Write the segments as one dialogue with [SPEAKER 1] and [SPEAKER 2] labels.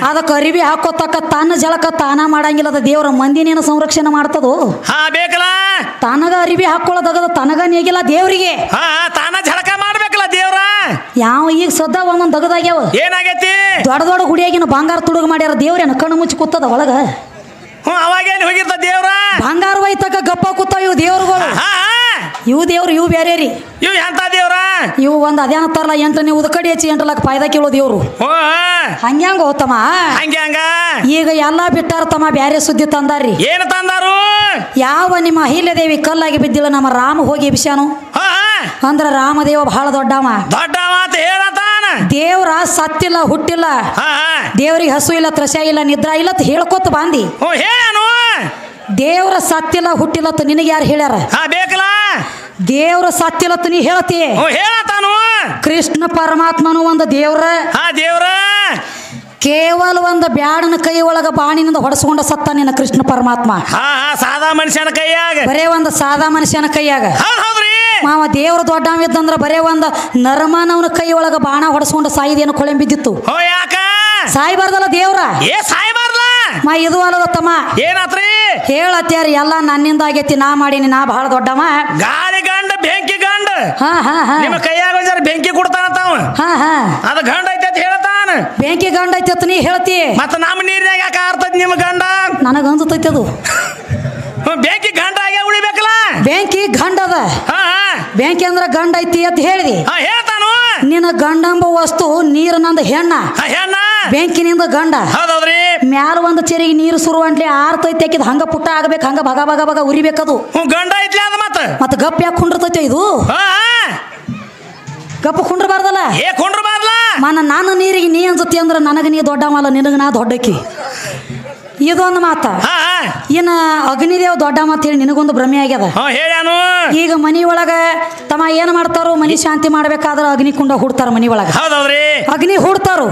[SPEAKER 1] ಅದಕ್ಕೆ ಅರಿವಿ ಹಾಕೋತಕ್ಕ ತನ್ನ ಜಳಕ ತಾನ ಮಾಡಂಗಿಲ್ಲ. ಅದ ದೇವ್ರ ಮಂದಿನೇನು ಸಂರಕ್ಷಣೆ ಮಾಡ್ತದೋ
[SPEAKER 2] ಬೇಕಲ್ಲ.
[SPEAKER 1] ತನಗ ಅರಿವಿ ಹಾಕೊಳ್ಳೋದಾಗದ ತನಗ ನೇಗಿಲ್ಲ ದೇವ್ರಿಗೆ.
[SPEAKER 2] ತಾನ ಜಳಕ ಮಾಡ್ಬೇಕಲ್ಲ ದೇವ್ರ.
[SPEAKER 1] ಯಾವ ಈಗ ಸದ್ದ ಒಂದೊಂದು ದಗದಾಗ್ಯಾವ.
[SPEAKER 2] ಏನಾಗೈತಿ?
[SPEAKER 1] ದೊಡ್ಡ ದೊಡ್ಡ ಗುಡಿಯಾಗಿನ ಬಂಗಾರ ತುಡುಗ ಮಾಡ್ಯಾರ. ದೇವ್ರೇನು ಕಣ್ಣು ಮುಚ್ಚಿ ಕೂತದ ಒಳಗ.
[SPEAKER 2] ಅವಾಗೇನು ಹೋಗಿರ್ತ ದೇವ್ರ?
[SPEAKER 1] ಬಂಗಾರ ಒಯ್ತಕ್ಕ ಗಪ್ಪ ಕೂತಾವ ಇವು ದೇವ್ರುಗಳು. ಇವು ದೇವ್ರು ಇವು ಬೇರೆ ರೀ.
[SPEAKER 2] ಇವ್ ಎಂತ ದೇವ್ರ?
[SPEAKER 1] ಇವು ಒಂದ್ ಅದೇನತ್ತಾರಲ್ಲ 8 ಉದಕಡಿ ಹೆಚ್ಚಿ 8 ಲಕ್ಷ ಫಾಯ್ದಾ ಕೇಳೋ ದೇವ್ರು. ಹಂಗ್ಯಾಂಗ ಹೋತಮ್ಮ.
[SPEAKER 2] ಹಂಗ
[SPEAKER 1] ಈಗ ಎಲ್ಲಾ ಬಿಟ್ಟಾರ ತಮ್ಮ. ಬ್ಯಾರೆ ಸುದ್ದಿ ತಂದಾರ್ರಿ.
[SPEAKER 2] ಏನು ತಂದಾರು?
[SPEAKER 1] ಯಾವ ನಿಮ್ಮ ಅಹಿಲ್ಯದೇವಿ ಕಲ್ಲಾಗಿ ಬಿದ್ದಿಲ್ಲ ನಮ್ಮ ರಾಮ ಹೋಗಿ ಎಬ್ಸ್ಯಾನು ಅಂದ್ರ ರಾಮದೇವ ಬಹಳ ದೊಡ್ಡವ
[SPEAKER 2] ಅಂತ ಹೇಳತಾನ.
[SPEAKER 1] ದೇವ್ರ ಸತ್ತಿಲ್ಲ ಹುಟ್ಟಿಲ್ಲ. ದೇವ್ರಿಗೆ ಹಸು ಇಲ್ಲ ತ್ರಶ ಇಲ್ಲ ನಿದ್ರಾ ಇಲ್ಲ ಅಂತ ಹೇಳ್ಕೊತ ಬಾಂದಿ.
[SPEAKER 2] ಹೇಳನು
[SPEAKER 1] ದೇವ್ರ ಸತ್ತಿಲ್ಲ ಹುಟ್ಟಿಲ್ಲತ್ತ ನಿನಗೆ ಯಾರು ಹೇಳ್ಯಾರ?
[SPEAKER 2] ಬೇಕಲ್ಲ.
[SPEAKER 1] ದೇವ್ರ ಸತ್ತಿಲ್ಲತ್ತ ನೀ ಹೇಳ್ತಿ.
[SPEAKER 2] ಹೇಳತಾನು.
[SPEAKER 1] ಕೃಷ್ಣ ಪರಮಾತ್ಮನು ಒಂದು ದೇವ್ರ.
[SPEAKER 2] ದೇವ್ರ
[SPEAKER 1] ಕೇವಲ ಒಂದು ಬ್ಯಾಡನ ಕೈ ಒಳಗ ಬಾಣಿನಿಂದ ಹೊಡೆಸ್ಕೊಂಡ ಸತ್ತ ನಿನ್ನ ಕೃಷ್ಣ ಪರಮಾತ್ಮ.
[SPEAKER 2] ಸಾದಾ ಮನುಷ್ಯನ ಕೈಯಾಗ.
[SPEAKER 1] ಬರೇ ಒಂದು ಸಾದಾ ಮನುಷ್ಯನ ಕೈಯಾಗ.
[SPEAKER 2] ಹೌದ್ರಿ.
[SPEAKER 1] ಮಾವ ದೇವ್ರ ದೊಡ್ಡವ ಇದ್ದಂದ್ರ ಬರೇ ಒಂದು ನರಮಾನವನ ಕೈ ಒಳಗ ಬಾಣ ಹೊಡೆಸ್ಕೊಂಡು ಸಾಯಿದೇನು ಕೊಳೆ ಬಿದ್ದಿತ್ತು.
[SPEAKER 2] ಯಾಕ
[SPEAKER 1] ಸಾಯ್ಬಾರ್ದಲ್ಲ ದೇವ್ರ?
[SPEAKER 2] ಸಾಯ್ಬಾರ್ದ
[SPEAKER 1] ಮಾ ಇದು ಅಲ್ಲದ ತಮ್ಮ.
[SPEAKER 2] ಏನಾತ್ರಿ?
[SPEAKER 1] ಹೇಳತ್ಯಾರ ಎಲ್ಲ ನನ್ನಿಂದ ಆಗೈತಿ, ನಾ ಮಾಡೀನಿ, ನಾ ಬಹಳ ದೊಡ್ಡವ.
[SPEAKER 2] ಗಾಳಿ ಗಂಡ ಬೆಂಕಿ ಗಂಡ. ನಿಮ್ಮ ಕೈಯಾಗ ಒಂದ್ಸಲ ಬೆಂಕಿ ಕೊಡ್ತಾನಂತಾವ. ಅದು ಗಂಡ ಐತಿ ಅಂತ ಹೇಳ್ತಾನ.
[SPEAKER 1] ಬೆಂಕಿ ಗಂಡ ಐತಿ ಅಂತ ನೀ ಹೇಳ್ತಿ.
[SPEAKER 2] ಮತ್ತ ನಮ್ಮ ನೀರ್ನಾಗ ಯಾಕೆ ಆರ್ತೈತಿ ನಿಮ್ಮ ಗಂಡ?
[SPEAKER 1] ನನಗ ಅನ್ಸತೈತಿ ಅದು.
[SPEAKER 2] ಬೆಂಕಿ ಗಂಡ ಆಗೇ ಉಳಿಬೇಕಲ್ಲ.
[SPEAKER 1] ಬೆಂಕಿ ಗಂಡ ಅದ. ಬೆಂಕಿ ಅಂದ್ರ ಗಂಡ ಐತಿ ಅಂತ ಹೇಳಿದಿ.
[SPEAKER 2] ಹೇಳ್ತಾನು.
[SPEAKER 1] ನಿನ್ನ ಗಂಡಂಬ ವಸ್ತು ನೀರಿನಂದ ಹೆಣ್ಣ. ಬೆಂಕಿನಿಂದ ಗಂಡ.
[SPEAKER 2] ಹೌದೌದ್ರಿ.
[SPEAKER 1] ಮ್ಯಾಲ ಒಂದು ಚೆರಿಗೆ ನೀರು ಸುರುವಂಟ್ಲಿ ಆರ್ತೈತಿ ಹಾಕಿದ್ ಹಂಗ ಪುಟ್ಟ ಆಗ್ಬೇಕು. ಹಂಗ ಬಗ ಬಗ ಬಗ ಉರಿಬೇಕದು.
[SPEAKER 2] ಗಂಡ ಐತ್ಲಿ ಅದ ಮತ್ತ
[SPEAKER 1] ಗಪ್ ಯಾಕೆ ಕುಂಡಿರ್ತೈತಿ ಇದು? ಗಪ್ಪ ಕುಂಡ್ರಬಾರ್ದಲ್ಲ.
[SPEAKER 2] ಕುಂಡ್ರಬಾರ್ದಲ್ಲ.
[SPEAKER 1] ನಾನು ನೀರಿಗೆ ನೀ ಅನ್ಸತಿ ಅಂದ್ರ ನನಗ ನೀ ದೊಡ್ಡವಲ್ಲ, ನಿನಗ ನಾ ದೊಡ್ಡಕ್ಕಿ. ಇದೊಂದು ಮಾತ. ಇನ್ನ ಅಗ್ನಿದೇವ್ ದೊಡ್ಡ ಮಾತು ಹೇಳಿ ನಿನಗೊಂದು ಭ್ರಮೆ ಆಗ್ಯದ. ಈಗ ಮನಿ ಒಳಗ ತಮ್ಮ ಏನ್ ಮಾಡ್ತಾರು? ಮನಿ ಶಾಂತಿ ಮಾಡ್ಬೇಕಾದ್ರ ಅಗ್ನಿ ಕುಂಡ ಹುಡ್ತಾರ ಮನಿ ಒಳಗ. ಅಗ್ನಿ ಹುಡ್ತಾರು.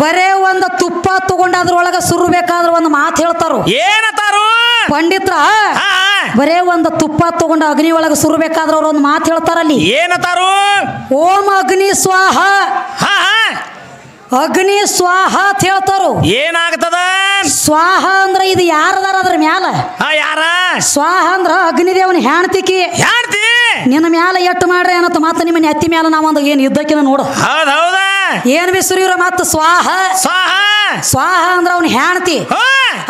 [SPEAKER 1] ಬರೇ ಒಂದು ತುಪ್ಪ ತಗೊಂಡ ಅದ್ರೊಳಗ ಸುರ್ಬೇಕಾದ್ರ ಒಂದು ಮಾತು ಹೇಳ್ತಾರು.
[SPEAKER 2] ಏನತಾರು
[SPEAKER 1] ಪಂಡಿತ್ರ? ಬರೇ ಒಂದು ತುಪ್ಪ ತಗೊಂಡ ಅಗ್ನಿ ಒಳಗ ಸುರ್ಬೇಕಾದ್ರ ಅವ್ರ ಒಂದು ಮಾತು ಹೇಳ್ತಾರಲ್ಲಿ.
[SPEAKER 2] ಏನತಾರು?
[SPEAKER 1] ಓಂ ಅಗ್ನಿ ಸ್ವಾಹ. ಅಗ್ನಿ ಸ್ವಾಹ ಅಂತ ಹೇಳ್ತಾರು.
[SPEAKER 2] ಏನಾಗ್ತದ?
[SPEAKER 1] ಸ್ವಾಹ ಅಂದ್ರ ಇದು ಯಾರದಾರ ಅದ್ರ ಮ್ಯಾಲ?
[SPEAKER 2] ಯಾರ?
[SPEAKER 1] ಸ್ವಾಹ ಅಂದ್ರ ಅಗ್ನಿದೇವನ ಹೆಣ್ತಿಕಿ. ನಿನ್ನ ಮ್ಯಾಲ ಎಟ್ಟು ಮಾಡ್ರಿ ಏನತ್ತ ಮತ್ತ ನಿಮ್ಮ ನೆತ್ತಿ ಮ್ಯಾಲ ನಾವೊಂದು ಏನ್ ಇದ್ದಕ್ಕಿನ ನೋಡು. ಏನ್ ಬಿಸುರಿವ್ರ ಮತ್ತ ಸ್ವಾಹ. ಸ್ವಾಹ ಅಂದ್ರ ಅವನ ಹೆಣ್ತಿ.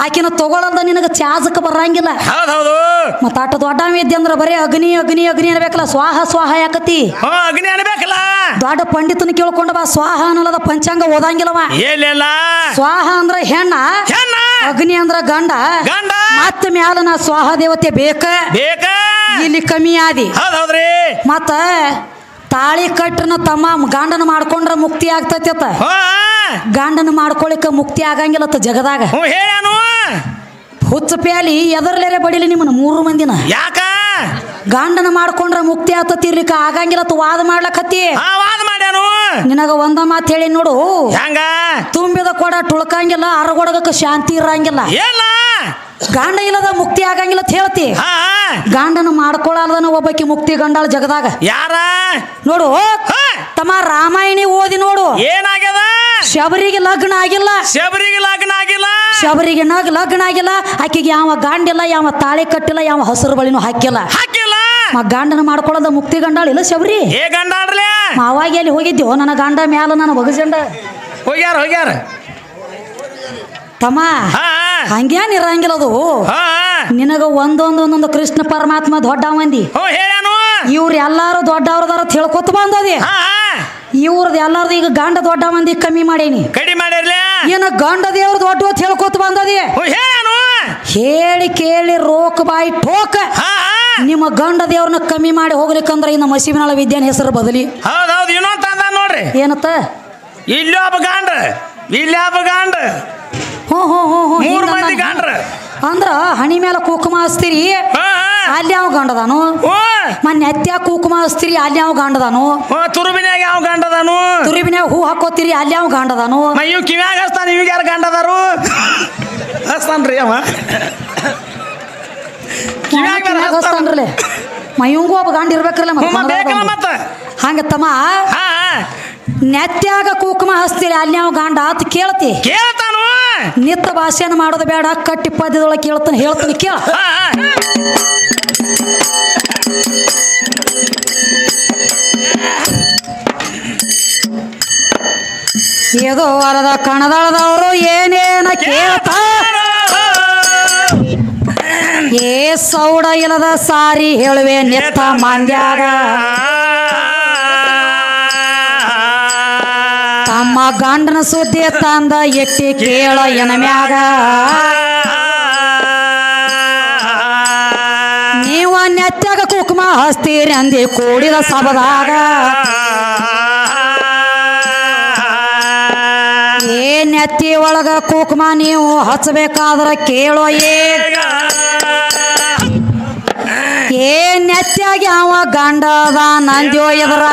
[SPEAKER 1] ಆಕಿನ ತಗೊಳಲ್ದ ನಿನಗ ಚಾಜಕ ಬರಂಗಿಲ್ಲ. ಮತ್ತ ಅಟ್ಟ ದೊಡ್ಡ ಇದ್ದೆ ಅಂದ್ರ ಬರೀ ಅಗ್ನಿ ಅಗ್ನಿ ಅಗ್ನಿ ಅನ್ಬೇಕಲ್ಲ. ಸ್ವಾಹ ಸ್ವಾಹ ಯಾಕತಿ?
[SPEAKER 2] ಅಗ್ನಿ ಅನ್ಬೇಕಲ್ಲ.
[SPEAKER 1] ದೊಡ್ಡ ಪಂಡಿತನ ಕೇಳ್ಕೊಂಡ ಬಾ. ಸ್ವಾಹ ಅನ್ನೋದ ಪಂಚಾಂಗ ಓದಂಗಿಲ್ಲವ. ಸ್ವಾಹ ಅಂದ್ರ ಹೆಣ್ಣ, ಅಗ್ನಿ ಅಂದ್ರ ಗಂಡ. ಮತ್ತ ಮ್ಯಾಲ ನಾ ಸ್ವಾಹ ದೇವತೆ ಬೇಕ. ಇಲ್ಲಿ ಕಮ್ಮಿ ಆದಿ. ಮತ್ತ ತಾಳಿ ಕಟ್ಟನ ತಮ್ಮ ಗಂಡನ ಮಾಡ್ಕೊಂಡ್ರ ಮುಕ್ತಿ ಆಗ್ತೈತಿ. ಗಂಡನ ಮಾಡ್ಕೊಳಿಕ ಮುಕ್ತಿ ಆಗಂಗಿಲ್ಲತ್ತ ಜಗದಾಗ. ಹುಚ್ಚ ಪ್ಯಾಲಿ ಎದರ್ಲೇರೆ ಬಡಿಲಿ ನಿಮ್ಮನ್ನ 3 ಮಂದಿನ. ಯಾಕ? ಗಂಡನ ಮಾಡ್ಕೊಂಡ್ರ ಮುಕ್ತಿ ಆತತಿ ಇರ್ಲಿಕ್ಕ ಆಗಂಗಿಲ್ಲತ್ತ ವಾದ ಮಾಡ್ಲಕತ್ತಿ. ನಿನಗ ಒಂದ ಮಾತು ಹೇಳಿ ನೋಡು. ತುಂಬಿದ ಕೊಡ ಟುಳ್ಕಂಗಿಲ್ಲ, ಅರಗೊಡಗಕ್ಕ ಶಾಂತಿ ಇರಂಗಿಲ್ಲ. ಗಂಡ ಇಲ್ಲದ ಮುಕ್ತಿ ಆಗಂಗಿಲ್ಲ ಅಂತ ಹೇಳ್ತಿ. ಗಂಡನ ಮಾಡ್ಕೊಳಲ್ದನ ಒಬ್ಬಕಿ ಮುಕ್ತಿ ಗಂಡಾಳ ಜಗದಾಗ. ಯಾರ ನೋಡು ತಮ್ಮ? ರಾಮಾಯಣಿ ಓದಿ ನೋಡು. ಏನಾಗ್ಯದ? ಶಬರಿಗೆ ಲಗ್ನ ಆಗಿಲ್ಲ. ಶಬರಿಗೆ ಲಗ್ನ ಆಗಿಲ್ಲ. ಶಬರಿಗೆ ಲಗ್ನ ಆಗಿಲ್ಲ. ಆಕಿಗೆ ಯಾವ ಗಂಡಿಲ್ಲ, ಯಾವ ತಾಳಿ ಕಟ್ಟಿಲ್ಲ, ಯಾವ ಹಸಿರು ಬಳಿನೂ ಹಾಕಿಲ್ಲ. ಗಂಡನ ಮಾಡ್ಕೊಳ್ಳೋದ ಮುಕ್ತಿ ಗಂಡಾಳ ಇಲ್ಲ ಶಬರಿ. ಅವಾಗ ಎಲ್ಲಿ ಹೋಗಿದ್ಯೋ? ನನ್ನ ಗಂಡ ಮ್ಯಾಲ ನನ್ನ ಬಗಜಂಡ ಹೋಗ್ಯಾರ ತಮ್ಮ. ಹಂಗೇನ್ ಇರಂಗಿಲ್ಲದು. ನಿನಗ ಒಂದೊಂದೊಂದೊಂದು ಕೃಷ್ಣ ಪರಮಾತ್ಮ ದೊಡ್ಡ ಮಂದಿ. ಇವ್ರ ಎಲ್ಲಾರು ದೊಡ್ಡವ್ರದಾರ ತಿಳ್ಕೊತ ಬಂದದಿ. ಇವ್ರದ್ದು ಎಲ್ಲಾರ್ದು ಈಗ ಗಂಡ ದೊಡ್ಡ ಮಂದಿ ಕಮ್ಮಿ ಮಾಡೇನಿ. ಏನ ಗಂಡ ದೇವ್ರ ದೊಡ್ಡ ತಿಳ್ಕೊತ ಬಂದದಿ. ಹೇಳಿ ಕೇಳಿ ರೋಕ್ ಬಾಯಿ ಟೋಕ. ನಿಮ್ಮ ಗಂಡ ದೇವ್ರನ್ನ ಕಮ್ಮಿ ಮಾಡಿ ಹೋಗ್ಲಿಕ್ಕಂದ್ರ ಇನ್ನು ಮಸೀಬಿನಾಳ ವಿದ್ಯಾನ ಹೆಸರು ಬದಲಿ. ನೋಡ್ರಿ ಏನತ್ತ? ಇಲ್ಲಿ ಒಬ್ಬ ಗಂಡ, ಇಲ್ಲಿ ಒಬ್ಬ ಗಂಡ. ಅಂದ್ರ ಹಣಿ ಮೇಲೆ ಕುಕುಮ ಹಚ್ತೀರಿ, ಅಲ್ಲಿ ಯಾವ ಗಂಡದಾನು. ಮೊನ್ನೆ ನೆತ್ಯಾಗ ಕುಕುಮ ಹಚ್ತೀರಿ, ಅಲ್ಲಿ ಯಾವ ಗಂಡದಾನು. ತುರುಬಿನ್ಯಾಗ ಯಾವ ಗಂಡದಾನು. ತುರುಬಿನ್ಯಾಗ ಹೂ ಹಾಕೋತೀರಿ, ಅಲ್ಲಿ ಯಾವ ಗಂಡದಾನು. ಕಿವ್ಯಾಗ ಹಚ್ತಾನ, ಇವಾಗ ಯಾರು ಗಂಡದಾರು ಹಚ್ತಾನ್ರಿ ಅವ. ಹಚ್ತಾನ್ರಲ್ಲ ಮೈವಂಗೂ ಒಬ್ಬ ಗಂಡ ಇರ್ಬೇಕ್ರಲ್ಲ. ಮತ್ತ ಹಂಗ ತಮ್ಮ ನೆತ್ಯಾಗ ಕುಕುಮ ಹಚ್ತೀರಿ ಅಲ್ಲಿ ನಾವು ಗಂಡ ಆತ ಕೇಳ್ತಿ
[SPEAKER 2] ಕೇಳ್ತಾನು
[SPEAKER 1] ನಿತ್ತ ಭಾಷೆನ ಮಾಡೋದು ಬೇಡ ಕಟ್ಟಿ ಪದ್ಯದೊಳಗೆ ಕೇಳ್ತಾನೆ ಹೇಳ್ತಾನೆ ಕೇಳ ಏದೋ ವರದ ಕಣದಳದವರು ಏನೇನ ಕೇಳ್ತಾರ ಏ ಸೌಡ ಇಲ್ಲದ ಸಾರಿ ಹೇಳುವೆ ನಿತ್ತ ಮಂದ್ಯಾಗ ತಮ್ಮ ಗಂಡನ ಸುದ್ದಿ ತಂದ ಎಟ್ಟಿ ಕೇಳ ಎನಮ್ಯಾಗ ನೀವ ನೆತ್ತಾಗ ಕುಕುಮ ಹಚ್ತೀರಿ ಅಂದಿ ಕೂಡಿದ ಸಬದಾಗ ಏ ನೆತ್ತಿ ಒಳಗ ಕುಕುಮ ನೀವು ಹಚ್ಚಬೇಕಾದ್ರ ಕೇಳೋ ಏ ನೆತ್ತಾಗ ಯಾವ ಗಂಡದ ನಂದ್ಯೋ ಎದರ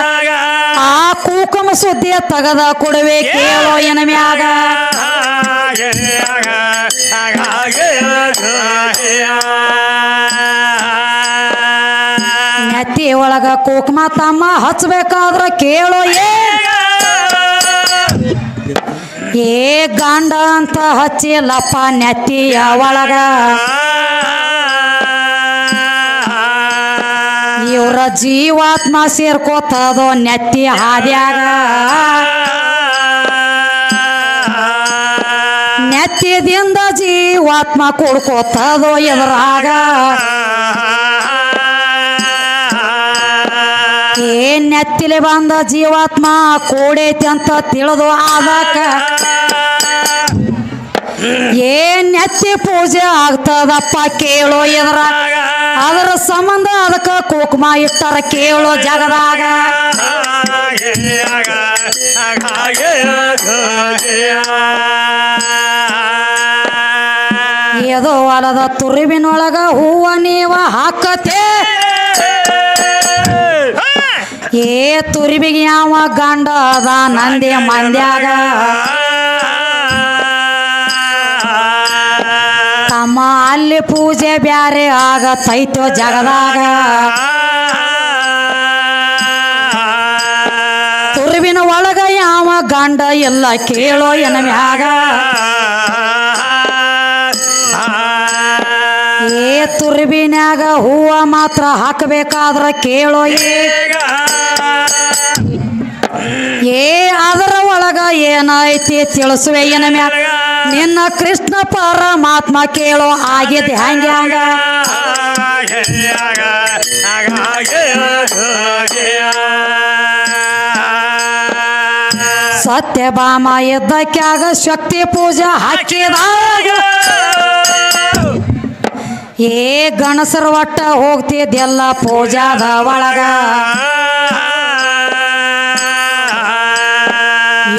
[SPEAKER 1] ಆ ಕುಕುಮ ಸುದ್ದಿ ತಗದ ಕೊಡುವೆ ಕೇಳೋ ಎನಮ್ಯಾಗ ನೆತ್ತಿ ಒಳಗ ಕುಕುಮ ತಮ್ಮ ಹಚ್ಚಬೇಕಾದ್ರ ಕೇಳೋ ಏ ಗಂಡ ಅಂತ ಹಚ್ಚಿಲ್ಲಪ್ಪ ನೆತ್ತಿಯ ಒಳಗ ಇವ್ರ ಜೀವಾತ್ಮ ಸೇರ್ಕೋತದೋ ನೆತ್ತಿ ಹಾದ್ಯಾಗ ನೆತ್ತಿದಿಂದ ಜೀವಾತ್ಮ ಕುಡ್ಕೋತದೋ ಎದುರಾಗ ಏ ನೆತ್ತಿಲೆ ಬಂದ ಜೀವಾತ್ಮ ಕೂಡೈತಿ ಅಂತ ತಿಳಿದು ಆದಕ ಏನ್ ನೆತ್ತಿ ಪೂಜೆ ಆಗ್ತದಪ್ಪ ಕೇಳೋ ಎದುರಾಗ ಅದರ ಸಂಬಂಧ ಅದಕ್ಕ ಕುಕುಮ ಇಟ್ಟಾರ ಕೇಳೋ ಜಗದಾಗ ಏದೋ ಹೊಲದ ತುರುವಿನೊಳಗ ಹೂವ ನೀವ ಹಾಕತೆ ಏ ತುರುವಿಗೆ ಯಾವ ಗಂಡ ಅದ ನಂದಿ ಮಂದ್ಯಾಗ ತಮ್ಮ ಅಲ್ಲಿ ಪೂಜೆ ಬ್ಯಾರೆ ಆಗತೈತೋ ಜಗದಾಗ ತುರುವಿನ ಒಳಗ ಯಾವ ಗಂಡ ಎಲ್ಲ ಕೇಳೋ ಎನಮ್ಯಾಗ ಏ ತುರುವಿನ್ಯಾಗ ಹೂವ ಮಾತ್ರ ಹಾಕಬೇಕಾದ್ರ ಕೇಳೋ ಏ ಅದರ ಒಳಗ ಏನೈತಿ ತಿಳಿಸುವೆ ಎನಮ್ಯಾಗ ನಿನ್ನ ಕೃಷ್ಣ ಪರಮಾತ್ಮ ಕೇಳೋ ಆಗಿದೆ ಹಂಗೆ ಹಂಗ ಸತ್ಯಭಾಮ ಇದ್ದಕ್ಕಾಗ ಶಕ್ತಿ ಪೂಜೆ ಹಾಕಿದಾಗ ಏ ಗಣಸರ ಒಟ್ಟ ಹೋಗ್ತಿದ್ದೆಲ್ಲ ಪೂಜಾದ ಒಳಗ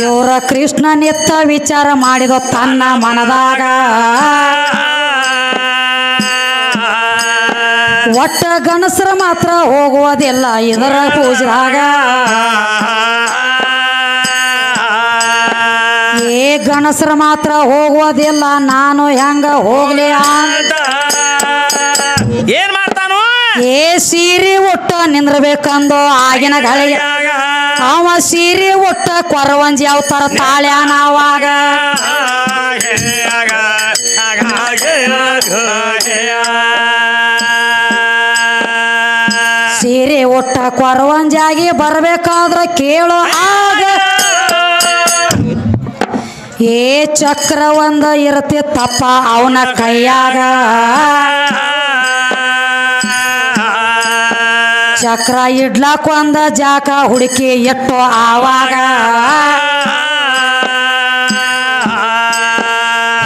[SPEAKER 1] ಇವ್ರ ಕೃಷ್ಣ ನಿತ್ತ ವಿಚಾರ ಮಾಡಿದ ತನ್ನ ಮನದಾಗ ಒಟ್ಟ ಗಣಸರ ಮಾತ್ರ ಹೋಗುವುದಿಲ್ಲ ಇದರ ಪೂಜಾಗ ಏ ಗಣಸರ ಮಾತ್ರ ಹೋಗುವುದಿಲ್ಲ ನಾನು ಹೆಂಗ ಹೋಗ್ಲಿ
[SPEAKER 2] ಏನ್ ಮಾಡ್ತಾನು
[SPEAKER 1] ಏ ಸೀರೆ ಒಟ್ಟ ನಿಂದ್ರಬೇಕಂದು ಆಗಿನ ಗಳಿಗೆ ಅವ ಸೀರೆ ಒಟ್ಟ ಕೊರವಂಜಿ ಅವತಾರ ತಾಳ್ಯಾನ ಅವಾಗ ಸೀರೆ ಒಟ್ಟ ಕೊರವಂಜಾಗಿ ಬರ್ಬೇಕಾದ್ರ ಕೇಳೋ ಆಗ ಏ ಚಕ್ರ ಒಂದ ಇರ್ತಿತ್ತಪ್ಪ ಅವನ ಕೈಯಾಗ ಚಕ್ರ ಇಡ್ಲಾಕ ಒಂದ ಜಾಕ ಹುಡುಕಿ ಎಟ್ಟೋ ಆವಾಗ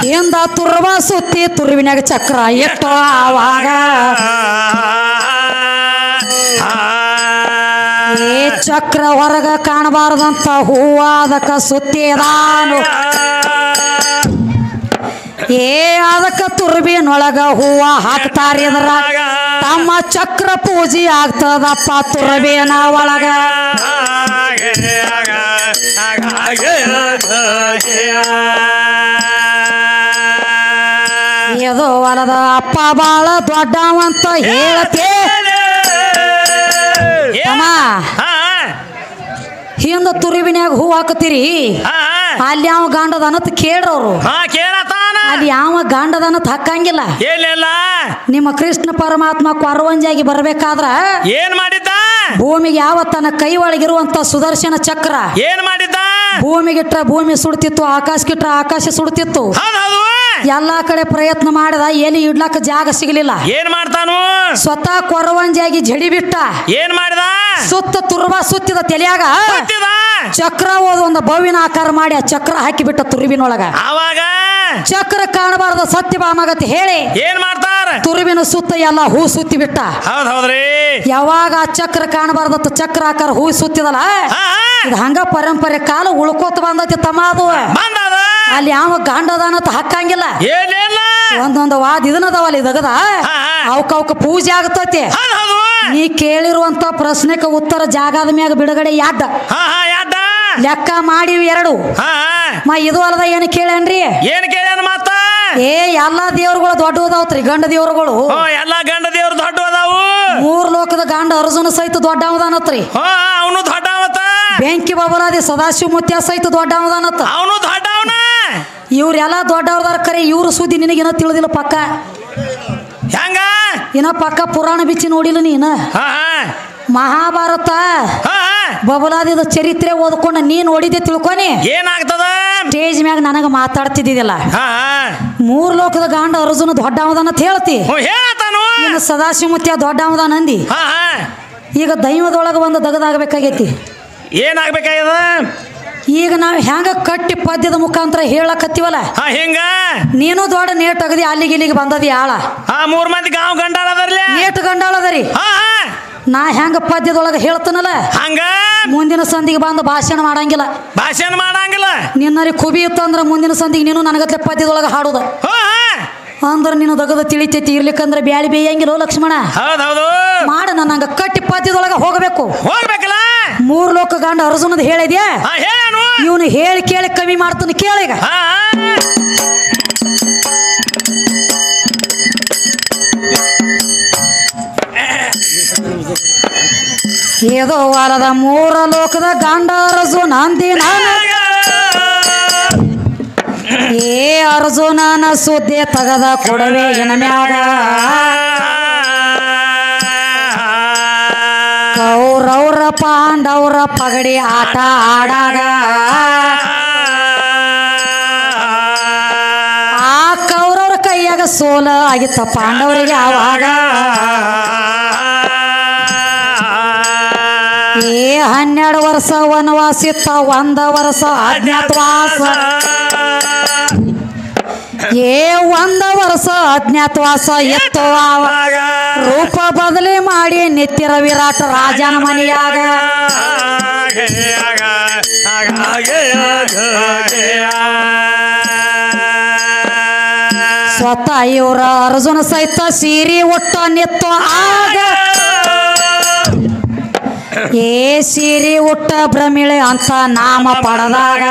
[SPEAKER 1] ಹಿಂದ ತುರ್ವ ಸುತ್ತಿ ತುರುವಿನಾಗ ಚಕ್ರ ಎಟ್ಟೋ ಆವಾಗ ಏ ಚಕ್ರ ಹೊರಗ ಕಾಣಬಾರದಂತ ಹೂವ ಅದಕ್ಕ ಸುತ್ತಿದಾನು ಏ ಅದಕ್ಕ ತುರುಬಿನೊಳಗ ಹೂವ ಹಾಕ್ತಾರಿದ್ರ ತಮ್ಮ ಚಕ್ರ ಪೂಜೆ ಆಗ್ತದಪ್ಪ ತುರುಬಿನ ಒಳಗ ಇದು ಹೊಲದ ಅಪ್ಪ ಬಾಳ ದೊಡ್ಡವಂತ ಹೇಳ್ತೇ ಹಿಂದ ತುರುವಿನ್ಯಾಗ ಹೂ ಹಾಕತ್ತೀರಿ ಅಲ್ಲಿ ಯಾವ ಗಾಂಡದನತ್ ಕೇಳ್ರವ್ರು ಅಲ್ಲಿ ಯಾವ ಗಾಂಡದನತ್ ಹಾಕಂಗಿಲ್ಲ ನಿಮ್ಮ ಕೃಷ್ಣ ಪರಮಾತ್ಮ ಕೊರವಂಜಾಗಿ ಬರ್ಬೇಕಾದ್ರ
[SPEAKER 2] ಏನ್ ಮಾಡಿದ್ದ
[SPEAKER 1] ಭೂಮಿಗೆ ಯಾವ ತನ್ನ ಕೈ ಒಳಗಿರುವಂತ ಸುದರ್ಶನ ಚಕ್ರ
[SPEAKER 2] ಏನ್ ಮಾಡಿದ್ದ
[SPEAKER 1] ಭೂಮಿಗಿಟ್ರ ಭೂಮಿ ಸುಡ್ತಿತ್ತು ಆಕಾಶಕ್ಕಿಟ್ರ ಆಕಾಶ ಸುಡ್ತಿತ್ತು ಎಲ್ಲಾ ಕಡೆ ಪ್ರಯತ್ನ ಮಾಡಿದ ಎಲ್ಲಿ ಇಡ್ಲಕ್ಕ ಜಾಗ ಸಿಗಲಿಲ್ಲ
[SPEAKER 2] ಏನ್ ಮಾಡ್ತಾನು
[SPEAKER 1] ಸ್ವತಃ ಕೊರವಂಜಾಗಿ ಜಡಿ ಬಿಟ್ಟ
[SPEAKER 2] ಏನ್ ಮಾಡಿದ
[SPEAKER 1] ಸುತ್ತ ತುರ್ಬ ಸುತ್ತಿದ ತಲೆಯಾಗ ಚಕ್ರ ಓದ ಒಂದು ಬವಿನ ಆಕಾರ ಮಾಡಿ ಆ ಚಕ್ರ ಹಾಕಿ ಬಿಟ್ಟ ತುರುವಿನೊಳಗ
[SPEAKER 2] ಅವಾಗ
[SPEAKER 1] ಚಕ್ರ ಕಾಣಬಾರ್ದ ಸತ್ಯಭಾಮಗತಿ ಹೇಳಿ
[SPEAKER 2] ಏನ್ ಮಾಡ್ತಾರ
[SPEAKER 1] ತುರುವಿನ ಸುತ್ತ ಎಲ್ಲ ಹೂ ಸುತ್ತಿ ಬಿಟ್ಟ
[SPEAKER 2] ಹೌದ್ರಿ
[SPEAKER 1] ಯಾವಾಗ ಆ ಚಕ್ರ ಕಾಣಬಾರ್ದತ್ತ ಚಕ್ರ ಆಕಾರ ಹೂ ಸುತ್ತಿದಲ್ಲ ಇದು ಹಂಗ ಪರಂಪರೆ ಕಾಲ ಉಳ್ಕೋತ ಬಂದತಿ ತಮ್ಮ ಅದು ಅಲ್ಲಿ ಯಾವ ಗಾಂಡದಾನತ್ ಹಾಕಂಗಿಲ್ಲ ಒಂದೊಂದು ವಾದ ಇದನ್ನದವಲ್ಲ ಇದಗದ ಅವಕ್ಕ ಪೂಜೆ ಆಗತೈತಿ ನೀ ಕೇಳಿರುವಂತ ಪ್ರಶ್ನೆಗೆ ಉತ್ತರ ಜಾಗದ ಮ್ಯಾಗ ಬಿಡುಗಡೆ ಯಾಡ್ಡ ಲೆಕ್ಕ ಮಾಡಿವಿ 2 ಇದು ಅಲ್ಲದ ಏನು ಕೇಳೇನ್ರಿ
[SPEAKER 2] ಏನ್ ಕೇಳ್ಯಾನ ಮಾತ
[SPEAKER 1] ಎಲ್ಲಾ ದೇವ್ರುಗಳು ದೊಡ್ಡದಾವ್ರಿ ಗಂಡ ದೇವ್ರುಗಳು
[SPEAKER 2] ಎಲ್ಲಾ ಗಂಡ ದೇವ್ರು ದೊಡ್ಡ ಅದಾವು
[SPEAKER 1] 3 ಲೋಕದ ಗಂಡ ಅರ್ಜುನ ಸಹಿತ ದೊಡ್ಡವದಾನತ್ರಿ
[SPEAKER 2] ಅವನು ದೊಡ್ಡವತ
[SPEAKER 1] ಬೆಂಕಿ ಬಬಲಾದಿ ಸದಾಶಿವ ಮುತ್ಯ ಸಹಿತ ದೊಡ್ಡವದಾನತ್ತ
[SPEAKER 2] ಅವನು ದೊಡ್ಡವನ
[SPEAKER 1] ಇವ್ರೆಲ್ಲಾ ದೊಡ್ಡವ್ರದಾರ ಕರೆ ಇವ್ರ ಸುದ್ದಿ ನಿನಗೇನ ತಿಳಿದಿಲ್ಲ ಪಕ್ಕ
[SPEAKER 2] ಹೆಂಗ
[SPEAKER 1] ಇನ್ನ ಪಕ್ಕ ಪುರಾಣ ಬಿಚ್ಚಿ ನೋಡಿಲ್ಲ ನೀನ ಮಹಾಭಾರತ ಬಬಲಾದಿದ ಚರಿತ್ರೆ ಓದ್ಕೊಂಡ ನೀ ನೋಡಿದ್ದೆ ತಿಳ್ಕೊನಿ
[SPEAKER 2] ಏನಾಗ್ತದ
[SPEAKER 1] ಸ್ಟೇಜ್ ಮ್ಯಾಗ ನನಗ ಮಾತಾಡ್ತಿದ್ದಿಲ್ಲ 3 ಲೋಕದ ಗಾಂಡ ಅರ್ಜುನ ದೊಡ್ಡವದಾನ ಅಂತ ಹೇಳ್ತಿ ಇನ್ನು ಸದಾಶಿವ ಮುತ್ಯ ದೊಡ್ಡವದಾನ ಅಂದಿ ಈಗ ದೈವದೊಳಗ ಒಂದು ದಗದಾಗಬೇಕಾಗೈತಿ
[SPEAKER 2] ಏನಾಗ್ಬೇಕಾಗ್ಯದ
[SPEAKER 1] ಈಗ ನಾವ್ ಹೆಂಗ ಕಟ್ಟಿ ಪದ್ಯದ ಮುಖಾಂತರ ಹೇಳಕತ್ತೀವಲ್ಲ
[SPEAKER 2] ಹಿಂಗ
[SPEAKER 1] ನೀನು ದೊಡ್ಡ ನೇಟ್ ಅಗದಿ ಅಲ್ಲಿಗೆ ಇಲ್ಲಿಗೆ ಬಂದದಿ ಆಳ
[SPEAKER 2] 3 ಮಂದಿ ಗಾಂವ್ ಗಂಡಾಳದರ್ಲಿ
[SPEAKER 1] ನೇಟ್ ಗಂಡಾಳದರಿ ನಾ ಹೆಂಗ ಪದ್ಯದೊಳಗ ಹೇಳ್ತನಲ್ಲ
[SPEAKER 2] ಹಂಗ
[SPEAKER 1] ಮುಂದಿನ ಸಂದಿಗೆ ಬಂದು ಭಾಷಣ ಮಾಡಂಗಿಲ್ಲ ನಿನ್ನರಿ ಕುಬಿ ಇತ್ತಂದ್ರ ಮುಂದಿನ ಸಂದಿಗೆ ನೀನು ನನಗತ್ಲೆ ಪದ್ಯದೊಳಗ ಹಾಡುದ ಅಂದ್ರ ನೀನು ದಗದ ತಿಳಿತೈತಿ ಇರ್ಲಿಕ್ಕಂದ್ರ ಬ್ಯಾಳಿ ಬೇಯಂಗಿಲ್ಲ ಲಕ್ಷ್ಮಣ ಮಾಡ ನನ್ನ ಕಟ್ಟಿ ಪದ್ಯದೊಳಗ ಹೋಗಬೇಕು 3 ಲೋಕ ಗಂಡ ಅರ್ಜುನದ ಹೇಳಿದ್ಯಾ ಇವನು ಹೇಳಿ ಕೇಳಿ ಕಮ್ಮಿ ಮಾಡ್ತಾನೆ ಕೇಳಿಗ ಏದೋ ವಾರದ 3 ಲೋಕದ ಗಂಡ ಅರ್ಜುನ ಅಂದಿ ಅರ್ಜುನನ ಸುದ್ದಿ ತಗದ ಕೊಡವೆ ಏನ ಮ್ಯಾಗ ಕೌರವ್ರ ಪಾಂಡವ್ರ ಪಗಡಿ ಆಟ ಆಡಾಗ ಆ ಕೌರವ್ರ ಕೈಯಾಗ ಸೋಲ ಆಗಿತ್ತ ಪಾಂಡವರಿಗೆ ಆವಾಗ 12 ವರ್ಷ ವನವಾಸಿತ್ತ 1 ವರ್ಷ ಅಜ್ಞಾತವಾಸ 1 ವರ್ಷ ಅಜ್ಞಾತವಾಸ ಎತ್ತು ರೂಪ ಬದಲಿ ಮಾಡಿ ನಿತ್ಯರ ವಿರಾಟ ರಾಜನ ಮನೆಯಾಗ ಸ್ವತಃ ಇವ್ರ ಅರ್ಜುನ ಸಹಿತ ಸೀರಿ ಒಟ್ಟ ನಿತ್ತು ಆಗ ಸೀರಿ ಉಟ್ಟ ಭ್ರಮಿಳೆ ಅಂತ ನಾಮ ಪಡೆದಾಗ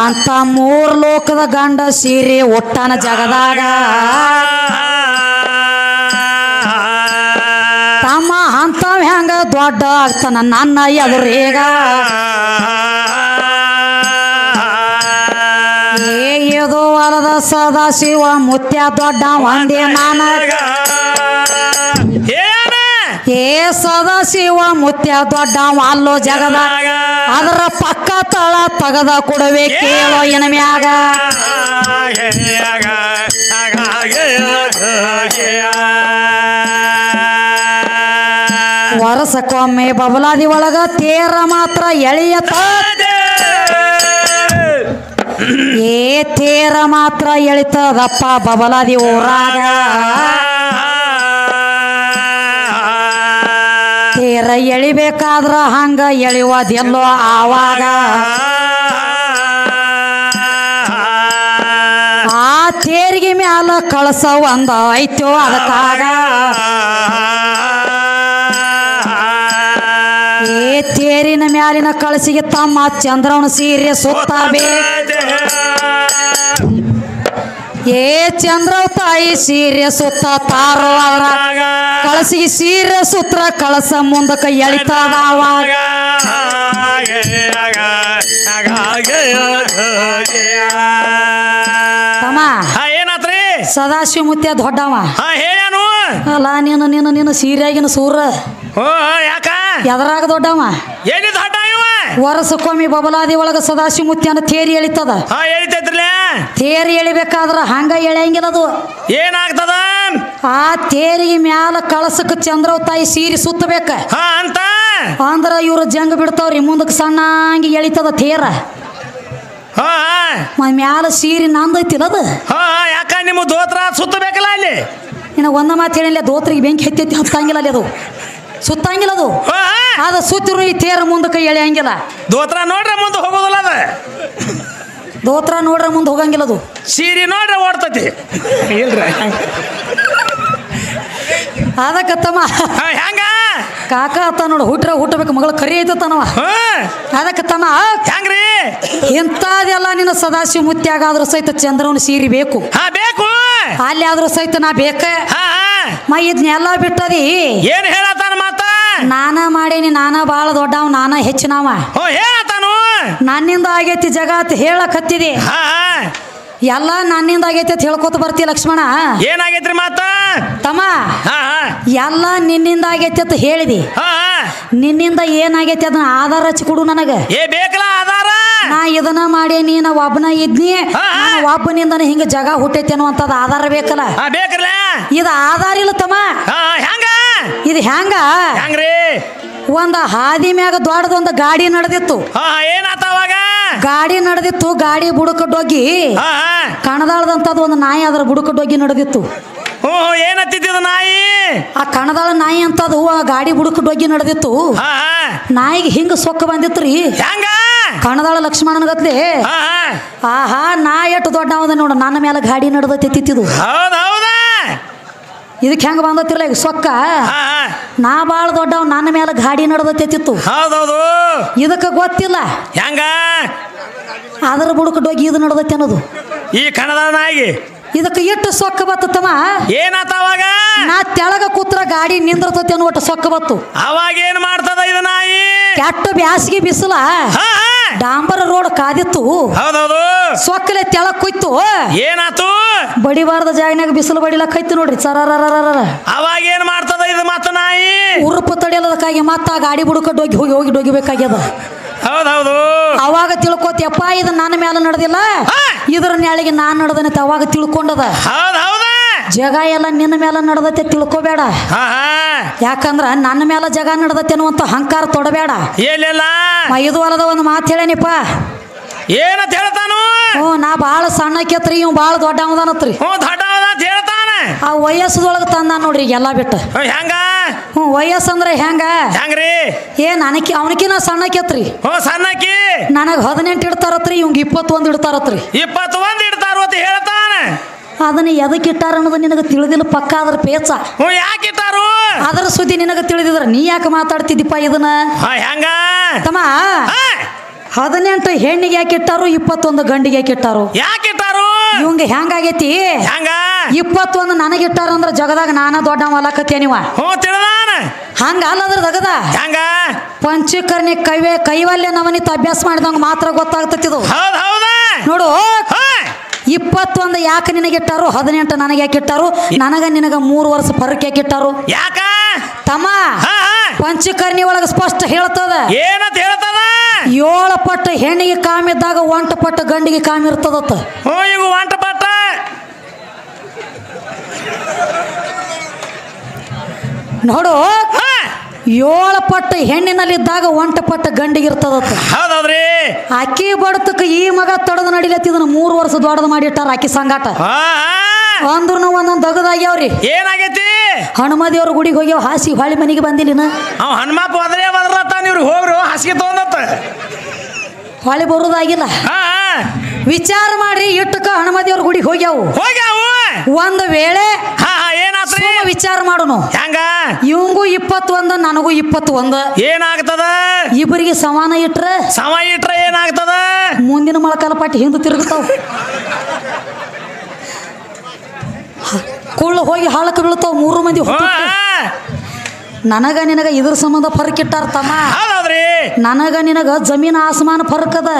[SPEAKER 1] ಅಂತ 3 ಲೋಕದ ಗಂಡ ಸೀರಿ ಒಟ್ಟನ ಜಗದಾಗ ತಮ್ಮ ಅಂತವ್ ಹೆಂಗ ದೊಡ್ಡ ಆಗ್ತಾನ ನನ್ನ ಎದುರೀಗ ಏದು ವರದ ಸದಾಶಿವ ಮುತ್ಯ ದೊಡ್ಡ ಒಂದೇ ನಾನಗ ಸದಾಶಿವ ಮುತ್ಯ ದೊಡ್ಡ ಅಲ್ಲೋ ಜಗದಾಗ ಅದರ ಪಕ್ಕ ತಳ ತಗದ ಕೊಡವೆ ಕೇಳೋ ಏನ ಮ್ಯಾಗ ವರ್ಷಕ್ಕೊಮ್ಮೆ ಬಬಲಾದಿ ಒಳಗ ತೇರ ಮಾತ್ರ ಎಳೆಯತ ತೇರ ಮಾತ್ರ ಎಳಿತದಪ್ಪ ಬಬಲಾದಿ ಊರಾಗ ತೇರ ಎಳಿಬೇಕಾದ್ರ ಹಂಗ ಎಳಿಯೋದೆಲ್ಲೋ ಆವಾಗ ಆ ತೇರಿಗೆ ಮ್ಯಾಲ ಕಳಸ ಒಂದ ಐತೋ ಅದಕ್ಕಾಗ ತೇರಿನ ಮ್ಯಾಲಿನ ಕಳಸಿಗೆ ತಮ್ಮ ಚಂದ್ರವನ ಸೀರೆ ಸುತ್ತಬೇಕು ಏ ಚಂದ್ರವ್ ತಾಯಿ ಸೀರೆ ಸುತ್ತ ತಾರೋ ಅದ್ರಾಗ ಕಳಸಿಗೆ ಸೀರೆ ಸುತ್ರ ಕಳಸ ಮುಂದಕ್ಕೆ ಎಳಿತದ ಅವಾಗ ತಮ್ಮ
[SPEAKER 2] ಏನಾತ್ರಿ
[SPEAKER 1] ಸದಾಶಿವ ಮುತ್ಯ ದೊಡ್ಡವ
[SPEAKER 2] ಹೇಳನು
[SPEAKER 1] ಅಲ್ಲ ನೀನು ಸೀರೆಯಾಗಿನ ಸೂರ
[SPEAKER 2] ಯಾಕ
[SPEAKER 1] ಎದರಾಗ ದೊಡ್ಡವ
[SPEAKER 2] ಏನಿ ದೊಡ್ಡ
[SPEAKER 1] ವರ್ಷಕ್ಕೊಮ್ಮೆ ಬಬಲಾದಿ ಒಳಗ ಸದಾಶಿವ ಮುತ್ಯನ ತೇರಿ ಎಳಿತದ
[SPEAKER 2] ಎಳಿತೈತ್ರಲ್ಲ
[SPEAKER 1] ತೇರಿ ಎಳಿಬೇಕಾದ್ರ ಹಂಗ ಎಳೆಯಂಗಿಲ್ಲ ಅದು
[SPEAKER 2] ಏನಾಗ್ತದ
[SPEAKER 1] ಆ ತೇರಿಗೆ ಮ್ಯಾಲ ಕಳಸಕ್ಕೆ ಚಂದ್ರವ್ ತಾಯಿ ಸೀರೆ ಸುತ್ತಬೇಕ
[SPEAKER 2] ಅಂತ
[SPEAKER 1] ಅಂದ್ರ ಇವ್ರ ಜಂಗ ಬಿಡ್ತಾವ್ರಿ ಮುಂದಕ್ಕೆ ಸಣ್ಣಂಗಿ ಎಳಿತದ ತೇರ ಮ್ಯಾಲ ಸೀರೆ ನಂದೈತಿಲ್ಲ ಅದು
[SPEAKER 2] ಯಾಕ ನಿಮ್ಮ ದೋತ್ರ ಸುತ್ತಬೇಕಲ್ಲ ಅಲ್ಲಿ
[SPEAKER 1] ಇನ್ನ ಒಂದ ಮಾತು ಹೇಳಿಲ್ಲ ದೋತ್ರಿಗೆ ಬೆಂಕಿ ಹತ್ತೈತಿ ಹತ್ತಂಗಿಲ್ಲ ಅಲ್ಲಿ ಅದು ಸುತ್ತಂಗಿಲ್ಲ ಅದು ಸುತ್ತಿರು ಈ ತೇರ ಮುಂದಕ್ಕೆ ಎಳೆಯಂಗಿಲ್ಲ
[SPEAKER 2] ದೋತ್ರ ನೋಡ್ರೆ ಮುಂದೆ ಹೋಗೋದಿಲ್ಲ ಅದ
[SPEAKER 1] ದೋತ್ರ ನೋಡ್ರೆ ಮುಂದೆ ಹೋಗಂಗಿಲ್ಲ ಅದು
[SPEAKER 2] ಸೀರೆ ನೋಡ್ರೆ ಓಡ್ತತಿ ಇಲ್ರಿ
[SPEAKER 1] ಅದಕ್ಕತ್ತಮ್ಮ
[SPEAKER 2] ಹೆಂಗ
[SPEAKER 1] ಕಾಕ ಅತ್ತ ನೋಡು ಹುಟ್ಟಬೇಕು ಮಗಳ ಕರಿ ಐತನವ ಅದಕ್ಕತ್ತಮ್ಮ
[SPEAKER 2] ಹೆಂಗ್ರಿ
[SPEAKER 1] ಇಂಥದೆಲ್ಲ ನಿನ್ನ ಸದಾಶಿವ ಮುತ್ಯಾಗಾದ್ರೂ ಸಹಿತ ಚಂದ್ರವನ ಸೀರೆ ಬೇಕು
[SPEAKER 2] ಬೇಕು
[SPEAKER 1] ಅಲ್ಲಿ ಆದ್ರೂ ಸಹಿತ ನಾ ಬೇಕ ಇದನ್ನೆಲ್ಲ ಬಿಟ್ಟದಿ
[SPEAKER 2] ಏನ್ ಹೇಳತಾನ ಮಾತ
[SPEAKER 1] ನಾನ ಮಾಡೇನಿ ನಾನ ಬಾಳ ದೊಡ್ಡವ ನಾನ ಹೆಚ್ಚಿನವ
[SPEAKER 2] ಹೇಳತಾನು
[SPEAKER 1] ನನ್ನಿಂದ ಆಗೈತಿ ಜಗತ್ ಹೇಳಕತ್ತಿದಿ ಎಲ್ಲ ನನ್ನಿಂದ ಆಗೈತಿ ಅಂತ ಹೇಳ್ಕೊತ ಬರ್ತಿ ಲಕ್ಷ್ಮಣ
[SPEAKER 2] ಏನಾಗೈತ್ರಿ ಮಾತ
[SPEAKER 1] ತಮ್ಮ ಎಲ್ಲ ನಿನ್ನಿಂದ ಆಗೈತಿ ಅಂತ ಹೇಳಿದಿ ನಿನ್ನಿಂದ ಏನಾಗೈತಿ ಅದನ್ನ ಆಧಾರ ಹಚ್ಚಿ ಕೊಡು ನನಗ
[SPEAKER 2] ಬೇಕಲ್ಲ ಆಧಾರ
[SPEAKER 1] ನಾ ಇದನ್ನ ಮಾಡೇನಿ ನಾ ಒಬ್ಬನ ಇದ್ನಿ ಒಬ್ಬನಿಂದ ಹಿಂಗ ಜಗ ಹುಟ್ಟೈತಿ ಅನ್ನುವಂಥದ್ದು ಆಧಾರ ಬೇಕಲ್ಲ
[SPEAKER 2] ಬೇಕಲ್ಲ
[SPEAKER 1] ಇದು ಆಧಾರ ಇಲ್ಲ ತಮ್ಮ ಇದು
[SPEAKER 2] ಹೆಂಗ್ರಿ
[SPEAKER 1] ಒಂದ ಹಾದಿ ಮ್ಯಾಗ ದೊಡ್ಡದೊಂದು ಗಾಡಿ ನಡೆದಿತ್ತು
[SPEAKER 2] ಏನಾತ ಅವಾಗ
[SPEAKER 1] ಗಾಡಿ ನಡೆದಿತ್ತು ಗಾಡಿ ಬುಡಕಡ್ಡೋಗಿ ಕಣದಾಳದಂತದ್ದು ಒಂದು ನಾಯಿ ಅದರ ಬುಡಕಡ್ಡೋಗಿ ನಡೆದಿತ್ತು
[SPEAKER 2] ಏನತ್ತಿದ್ದು ನಾಯಿ
[SPEAKER 1] ಆ ಕಣದಾಳ ನಾಯಿ ಅಂತದು ಆ ಗಾಡಿ ಬುಡಕಡ್ಡೋಗಿ ನಡೆದಿತ್ತು ನಾಯಿಗೆ ಹಿಂಗ ಸೊಕ್ಕ ಬಂದಿತ್ರಿ ಕಣದಾಳ ಲಕ್ಷ್ಮಣನಗತ್ಲೆ ಆಹಾ ನಾ ಎಷ್ಟು ದೊಡ್ಡ ಅವದ ನೋಡ ನನ್ನ ಮೇಲೆ ಗಾಡಿ ನಡೆದತ್ತಿತ್ತಿದು ಇದಕ್ಕೆ ಹೆಂಗ ಬಂದತ್ತಿರಲ್ಲ ಈಗ ಸೊಕ್ಕ ನಾ ಬಾಳ ದೊಡ್ಡವ್ ನನ್ನ ಮೇಲೆ ಗಾಡಿ ನಡೆದತ್ತಿತ್ತು
[SPEAKER 2] ಹೌದೌದು
[SPEAKER 1] ಇದಕ್ಕೆ ಗೊತ್ತಿಲ್ಲ
[SPEAKER 2] ಹೆಂಗ
[SPEAKER 1] ಅದರ ಬುಡಕಡ್ಡೋಗಿ ಇದು ನಡೆದತ್ತೆ ಅನ್ನೋದು
[SPEAKER 2] ಈ ಕಣದಾಳ ನಾಯಿಗೆ
[SPEAKER 1] ಇದಕ್ಕೆ ಎಷ್ಟು ಸೊಕ್ಕ ಬತ್ತಮ್ಮ
[SPEAKER 2] ಏನಾತ ಅವಾಗ
[SPEAKER 1] ನಾ ತೆಳಗ ಕೂತ್ರ ಗಾಡಿ ನಿಂದ್ರತತಿ ಅನ್ನೋ ಒಟ್ಟು ಸೊಕ್ಕ ಬತ್ತು
[SPEAKER 2] ಅವಾಗ ಏನ್ ಮಾಡ್ತದ ಇದು ನಾಯಿ
[SPEAKER 1] ಕೆಟ್ಟ ಬ್ಯಾಸಿಗೆ ಬಿಸಿಲ ಡಾಂಬರ ರೋಡ್ ಕಾದಿತ್ತು
[SPEAKER 2] ಹೌದೌದು
[SPEAKER 1] ಸೊಕ್ಕಲೆ ತೆಳಗ್ ಕುಯ್ತು
[SPEAKER 2] ಏನಾತು
[SPEAKER 1] ಬಡಿಬಾರ್ದ ಜಾಗನಾಗ ಬಿಸಿಲು ಬಡಿಲಕ್ಕೈತಿ ನೋಡ್ರಿ ಸರರ
[SPEAKER 2] ಅವಾಗ ಏನ್ ಮಾಡ್ತದ ಇದು ಮತ್ತ ನಾಯಿ
[SPEAKER 1] ಉರುಪು ತಡಿಯಲದಕ್ಕಾಗಿ ಮತ್ತ ಆ ಗಾಡಿ ಬುಡಕ ಹೋಗಿ ಡೊಗಿಬೇಕಾಗ್ಯದ
[SPEAKER 2] ಹೌದೌದು
[SPEAKER 1] ಅವಾಗ ತಿಳ್ಕೋತಿಯಪ್ಪ ಇದು ನನ್ನ ಮೇಲೆ ನಡೆದಿಲ್ಲ ಇದ್ರ ನೆಳಿಗೆ ನಾನ್ ನಡೆದನೈತೆ ಅವಾಗ ತಿಳ್ಕೊಂಡದ ಜಗ ಎಲ್ಲ ನಿನ್ನ ಮೇಲೆ ನಡೆದತ್ತೆ ತಿಳ್ಕೋಬೇಡ ಯಾಕಂದ್ರ ನನ್ನ ಮೇಲೆ ಜಗ ನಡೆದತ್ತೆ ಅನ್ನುವಂತ ಅಹಂಕಾರ ತೊಡಬೇಡ ಇದು ಅಲ್ಲದ ಒಂದು ಮಾತು ಹೇಳೇನಿಪ್ಪ
[SPEAKER 2] ಏನಂತ ಹೇಳ್ತಾನು
[SPEAKER 1] ನಾ ಬಾಳ ಸಣ್ಣಕ್ಕೆತ್ರಿ ಇವ್ ಬಾಳ ದೊಡ್ಡವದಾನತ್ರಿ ಆ ವಯಸ್ಸದೊಳಗ ತಂದ ನೋಡ್ರಿ ಎಲ್ಲಾ ಬಿಟ್ಟು
[SPEAKER 2] ಹೆಂಗ
[SPEAKER 1] ವಯಸ್ಸಂದ್ರ
[SPEAKER 2] ಹೆಂಗ್ರಿ
[SPEAKER 1] ಅವನಕಿನ ಸಣ್ಣಕ್ಕೆತ್ರಿ
[SPEAKER 2] ಸಣ್ಣಕಿ
[SPEAKER 1] ನನಗ 18 ಇಡ್ತಾರತ್ರಿ ಇವಂಗ 21 ಇಡ್ತಾರತ್ರಿ
[SPEAKER 2] 21 ಇಡ್ತಾರ ಹೇಳ್ತಾನ
[SPEAKER 1] ಅದನ್ನ ಎದಕ್ಕೆ ಇಟ್ಟಾರ ಅನ್ನೋದು ನಿನಗ ತಿಳಿದಿಲ್ಲ ಪಕ್ಕ ಅದ್ರ ಪೇಚ
[SPEAKER 2] ಯಾಕೆ ಇಟ್ಟಾರು
[SPEAKER 1] ಅದರ ಸುದ್ದಿ ನಿನಗ ತಿಳಿದಿದ್ರ ನೀ ಯಾಕೆ ಮಾತಾಡ್ತಿದ್ದಿಪ್ಪ ಇದನ್ನ
[SPEAKER 2] ಹೆಂಗ
[SPEAKER 1] ತಮ್ಮ 18 ಹೆಣ್ಣಿಗೆ ಯಾಕೆ ಇಟ್ಟಾರು 21 ಗಂಡಿಗೆ ಯಾಕೆ ಇಟ್ಟಾರು ಇವಂಗ ಹೆಂಗಾಗೈತಿ 21 ನನಗಿಟ್ಟಾರ ಅಂದ್ರ ಜಗದಾಗ ನಾನಾ ದೊಡ್ಡ ಮಲಕತ್ತೇ ನೀವ ಹಂಗ ಅಲ್ಲದ್ರ ದಗದ ಪಂಚಕರ್ಣಿ ಕೈವಲ್ಯ ನವನಿತ ಅಭ್ಯಾಸ ಮಾಡಿದಂಗ ಮಾತ್ರ ಗೊತ್ತಾಗ್ತತಿದು ನೋಡು 21 ಯಾಕೆ ನಿನಗಿಟ್ಟಾರು 18 ನನಗೆ ಯಾಕೆ ಇಟ್ಟಾರು ನನಗ ನಿನಗ 3 ವರ್ಷ ಫರಕ್ ಯಾಕೆ ಇಟ್ಟಾರು ತಮ್ಮ ಪಂಚಕರ್ಣಿ ಒಳಗ ಸ್ಪಷ್ಟ ಹೇಳ್ತದ 7 ಪಟ್ಟು ಹೆಣ್ಣಿಗೆ ಕಾಮಿದ್ದಾಗ 1 ಪಟ್ಟು ಗಂಡಿಗೆ ಕಾಮಿ ಇರ್ತದತ್ತ ನೋಡು 7 ಪಟ್ಟು ಹೆಣ್ಣಿನಲ್ಲಿದ್ದಾಗ 1 ಪಟ್ಟು ಗಂಡಿಗೆ ಇರ್ತದತ್ತ ಅಕ್ಕಿ ಬಡತಕ್ಕ ಈ ಮಗ ತಡದ ನಡಿಲತ್ತಿದನ್ನ 3 ವರ್ಷ ದೊಡ್ಡದು ಮಾಡಿಟ್ಟಾರ ಅಕ್ಕಿ ಸಂಗಾಟ ಅಂದ್ರೂ ಒಂದೊಂದು ದಗದಾಗ್ಯಾವ್ರಿ
[SPEAKER 2] ಏನಾಗೈತಿ
[SPEAKER 1] ಹನುಮದೇವ್ರ ಗುಡಿಗೆ ಹೋಗ್ಯಾವ ಹಾಸಿ ಹೊಳಿ ಮನೆಗೆ ಬಂದಿಲ್ಲಿನ
[SPEAKER 2] ಹನುಮಪ್ಪ ಹೋಗ್ರು ಹಾಸಿಗೆ ತಗೊಂಡತ್ತ
[SPEAKER 1] ಹೊಳಿ ಬರುದಾಗಿಲ್ಲ ವಿಚಾರ ಮಾಡ್ರಿ ಇಟ್ಟಕ ಹನುಮದೇವ್ರ ಗುಡಿಗೆ ಹೋಗ್ಯಾವು ಒಂದ್ ವೇಳೆ ವಿಚಾರ ಮಾಡೋನು ಇವಂಗೂ 21 ನನಗೂ 21
[SPEAKER 2] ಏನಾಗ್ತದ
[SPEAKER 1] ಇಬ್ಬರಿಗೆ ಸಮಾನ ಇಟ್ರ
[SPEAKER 2] ಏನಾಗ್ತದ
[SPEAKER 1] ಮುಂದಿನ ಮೊಳಕಾಲ ಪಾಟಿ ಹಿಂದೆ ತಿರುಗ್ತಾವ ಕುಳ್ಳು ಹೋಗಿ ಹಾಳಕ್ಕೆ ಬೀಳ್ತಾವ 3 ಮಂದಿ. ನನಗ ನಿನಗ ಇದ್ರ ಸಂಬಂಧ ಫರ್ಕ್ ಇಟ್ಟಾರ ತಮ್ಮ. ನನಗ ನಿನಗ ಜಮೀನ್ ಆಸಮಾನ ಫರ್ಕ್ ಅದ.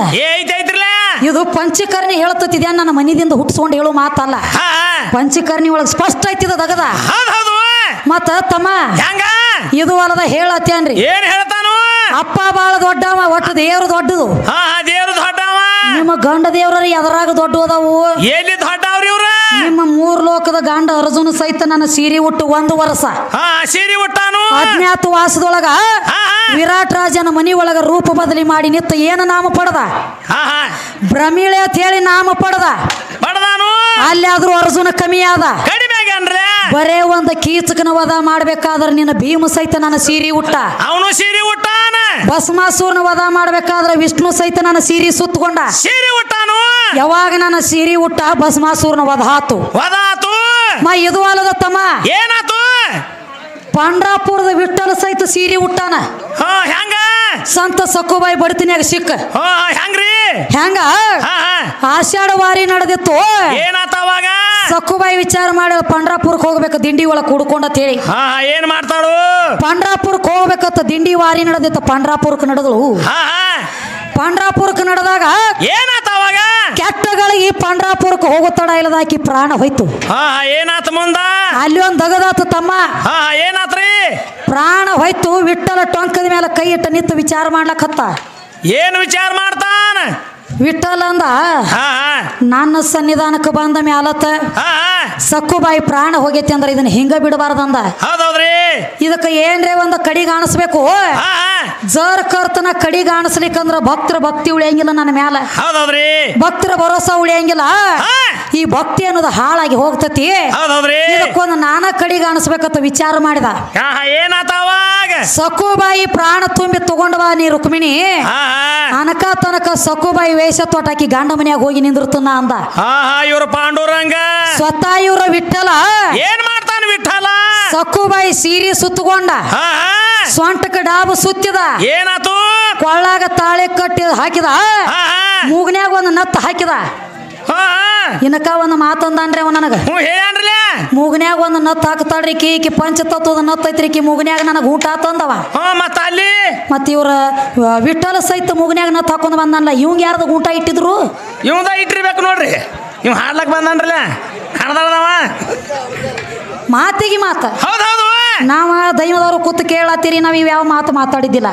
[SPEAKER 1] ಇದು ಪಂಚಕರ್ಣಿ ಹೇಳ್ತಿದ್ಯಾ, ನನ್ನ ಮನಿದಿಂದ ಹುಟ್ಟಿಸ್ಕೊಂಡು ಹೇಳೋ ಮಾತಲ್ಲ. ಪಂಚಕರ್ಣಿ ಒಳಗೆ ಸ್ಪಷ್ಟ ಐತಿದ ದಗದ. ಮತ್ತ ತಮ್ಮ ಇದು ಅಲ್ಲದ ಹೇಳತ್ತೇನ್ರಿ.
[SPEAKER 2] ಏನ್ ಹೇಳ್ತಾನು?
[SPEAKER 1] ಅಪ್ಪ ಬಾಳ ದೊಡ್ಡವ, ಒಟ್ಟು ದೇವ್ರು ದೊಡ್ಡದು.
[SPEAKER 2] ದೇವ್ರು ದೊಡ್ಡವ.
[SPEAKER 1] ನಿಮ್ಮ ಗಂಡ ದೇವ್ರ ಎದರಾಗ ದೊಡ್ಡ ಅದಾವು.
[SPEAKER 2] ಎಲ್ಲಿ ದೊಡ್ಡವ್ರಿ ಇವ್ರ?
[SPEAKER 1] ನಿಮ್ಮ 3 ಲೋಕದ ಗಂಡ ಅರ್ಜುನ ಸಹಿತ ನನ್ನ ಸೀರೆ ಉಟ್ಟು 1 ವರ್ಷ
[SPEAKER 2] ಸೀರೆ ಉಟ್ಟಾನು.
[SPEAKER 1] ಅಜ್ಞಾತವಾಸದೊಳಗ ವಿರಾಟ್ ರಾಜನ ಮನಿ ಒಳಗ ರೂಪ ಬದಲಿ ಮಾಡಿ ನಿತ್ತ ಏನ ನಾಮ ಪಡೆದ? ಭ್ರಮಿಳೆ ಅಂತ ಹೇಳಿ ನಾಮ ಪಡೆದ. ಅಲ್ಲಿ ಆದ್ರೂ ಅರ್ಜುನ ಕಮ್ಮಿ ಆದ. ಬರೇ ಒಂದು ಕೀಚಕನ ವಧ ಮಾಡ್ಬೇಕಾದ್ರೆ ನಿನ್ನ ಭೀಮ ಸಹಿತ ನನ್ನ ಸೀರೆ ಉಟ್ಟ.
[SPEAKER 2] ಅವನು ಸೀರೆ ಉಟ್ಟಾನ.
[SPEAKER 1] ಭಸ್ಮಾಸುರನ ವಧ ಮಾಡ್ಬೇಕಾದ್ರೆ ವಿಷ್ಣು ಸಹಿತ ನನ್ನ ಸೀರೆ ಸುತ್ತಕೊಂಡ.
[SPEAKER 2] ಸೀರೆ ಉಟ್ಟಾನು.
[SPEAKER 1] ಯಾವಾಗ ನನ್ನ ಸೀರೆ ಉಟ್ಟ ಭಸ್ಮಾಸುರನ ವಧ ಆತು. ಇದು ಅಲ್ಲದ ತಮ್ಮ
[SPEAKER 2] ಏನಾತು?
[SPEAKER 1] ಪಂಡ್ರಾಪುರದ ವಿಠ್ಠಲ ಸಹಿತ ಸೀರೆ ಉಟ್ಟಾನ.
[SPEAKER 2] ಹೆಂಗ?
[SPEAKER 1] ಸಂತ ಸಕ್ಕುಬಾಯಿ ಬಡ್ತಿನ್ಯಾಗ ಸಿಕ್ಕ.
[SPEAKER 2] ಹೆಂಗ್ರಿ?
[SPEAKER 1] ಹೆಂಗ? ಆಷಾಢ ವಾರಿ ನಡೆದಿತ್ತು.
[SPEAKER 2] ಏನಾತವಾಗ?
[SPEAKER 1] ಸಕ್ಕುಬಾಯಿ ವಿಚಾರ ಮಾಡಿ ಪಂಡ್ರಾಪುರಕ್ಕೆ ಹೋಗ್ಬೇಕು ದಿಂಡಿ ಒಳಗೆ ಕುಡ್ಕೊಂಡಂತ ಹೇಳಿ.
[SPEAKER 2] ಏನ್ ಮಾಡ್ತಾಳು?
[SPEAKER 1] ಪಂಡ್ರಾಪುರಕ್ಕೆ ಹೋಗ್ಬೇಕತ್ತ ದಿಂಡಿ ವಾರಿ ನಡೆದಿತ್ತು. ಪಂಡ್ರಾಪುರಕ್ಕೆ ನಡೆದಳು. ಪಂಡ್ರಾಪುರಕ್ಕೆ ನಡೆದಾಗ
[SPEAKER 2] ಏನಾತವಾಗ?
[SPEAKER 1] ಕೆಟ್ಟಗಳಿಗೆ ಪಂಡ್ರಾಪುರಕ್ಕೆ ಹೋಗೋ ತಡ ಇಲ್ಲದಾಕಿ ಪ್ರಾಣ ಹೋಯ್ತು.
[SPEAKER 2] ಏನಾತ ಮುಂದ?
[SPEAKER 1] ಅಲ್ಲಿ ಒಂದ್ ದಗದಾತ ತಮ್ಮ.
[SPEAKER 2] ಏನಾತ್ರಿ?
[SPEAKER 1] ಪ್ರಾಣ ಹೋಯ್ತು. ವಿಠ್ಠಲ ಟೊಂಕದ ಮೇಲೆ ಕೈ ಇಟ್ಟ ನಿಂತು ವಿಚಾರ ಮಾಡ್ಲಕತ್ತ.
[SPEAKER 2] ಏನು ವಿಚಾರ ಮಾಡ್ತಾನ?
[SPEAKER 1] ವಿಠ್ಠಲ ಅಂದ, ನನ್ನ ಸನ್ನಿಧಾನಕ್ಕೆ ಬಂದ ಮ್ಯಾಲತ್ತ ಸಕ್ಕುಬಾಯಿ ಪ್ರಾಣ ಹೋಗೈತಿ ಅಂದ್ರೆ ಇದನ್ನ ಹಿಂಗ ಬಿಡಬಾರ್ದಂದ.
[SPEAKER 2] ಹೌದೌದ್ರಿ.
[SPEAKER 1] ಇದಕ್ಕೆ ಏನ್ರೇ ಒಂದು ಕಡಿ ಕಾಣಿಸ್ಬೇಕು. ಜರ್ ಕರ್ತನ ಕಡಿ ಕಾಣಿಸ್ಲಿಕ್ಕಂದ್ರ ಭಕ್ತರ ಭಕ್ತಿ ಉಳಿಯಂಗಿಲ್ಲ ನನ್ನ ಮ್ಯಾಲ.
[SPEAKER 2] ಹೌದೌದ್ರಿ.
[SPEAKER 1] ಭಕ್ತರ ಭರೋಸಾ ಉಳಿಯಂಗಿಲ್ಲ. ಈ ಭಕ್ತಿ ಅನ್ನೋದು ಹಾಳಾಗಿ ಹೋಗ್ತತಿ.
[SPEAKER 2] ಹೌದೌದ್ರಿ.
[SPEAKER 1] ಇದಕ್ಕೊಂದು ನಾನಾ ಕಡಿ ಕಾಣಿಸ್ಬೇಕಂತ ವಿಚಾರ ಮಾಡಿದ.
[SPEAKER 2] ಏನಾತವಾಗ?
[SPEAKER 1] ಸಕ್ಕುಬಾಯಿ ಪ್ರಾಣ ತುಂಬಿ ತಗೊಂಡ್ ಬಾ ನೀ ರುಕ್ಮಿಣಿ. ಅನಕ ತನಕ ಸಕ್ಕುಬಾಯಿ ವೇಷ ತೊಟ್ಟಾಕಿ ಗಂಡ ಮನ್ಯಾಗ ಹೋಗಿ ನಿಂದಿರ್ತನ ಅಂದ.
[SPEAKER 2] ಇವ್ರ ಪಾಂಡುರಂಗ
[SPEAKER 1] ಸ್ವತಃ ಇವ್ರ ವಿಠ್ಠಲ
[SPEAKER 2] ಏನ್ ಮಾಡ್ತಾನ? ವಿಠ್ಠಲ
[SPEAKER 1] ಸಕ್ಕುಬಾಯಿ ಸೀರೆ ಸುತ್ತಕೊಂಡ, ಸೊಂಟಕ್ಕೆ ಡಾಬು ಸುತ್ತಿದ.
[SPEAKER 2] ಏನಾತು?
[SPEAKER 1] ಕೊಳ್ಳಾಗ ತಾಳೆ ಕಟ್ಟಿ ಹಾಕಿದ, ಮೂಗನ್ಯಾಗ ಒಂದು ನತ್ತ ಹಾಕಿದ. ಇನಕ ಒಂದು ಮಾತಂದನ್ರಿ ಅವ ನನಗ. ಮೂಗನ್ಯಾಗ ಒಂದು ನತ್ ಹಾಕ್ತಾಳ್ರಿ. ಕೀಕಿ ಪಂಚತತ್ವದ ನತ್ ಐತ್ರಿ. ಮೂಗನ್ಯಾಗ ನನಗೆ ಊಟ ಆತಂದವ.
[SPEAKER 2] ಮತ್ತ ಅಲ್ಲಿ
[SPEAKER 1] ಮತ್ತ ಇವ್ರ ವಿಠ್ಠಲ ಸಹಿತ ಮೂಗನ್ಯಾಗ ನತ್ ಹಾಕೊಂಡ್ ಬಂದಲ್ಲ. ಇವಂಗ ಯಾರ್ದ ಊಟ ಇಟ್ಟಿದ್ರು?
[SPEAKER 2] ಇವಂದ ಇಟ್ಟಿರ್ಬೇಕು ನೋಡ್ರಿ. ಇವ್ ಹಾಡ್ಲಕ್ ಬಂದನ್ರಲ್ಲ, ಹಾಡ್ದವ
[SPEAKER 1] ಮಾತಿಗೆ ಮಾತ.
[SPEAKER 2] ಹೌದೌದು.
[SPEAKER 1] ನಾವ ದೈವದವ್ರು ಕೂತು ಕೇಳತ್ತೀರಿ. ನಾವ್ ಇವ್ ಯಾವ ಮಾತು ಮಾತಾಡಿದ್ದಿಲ್ಲ.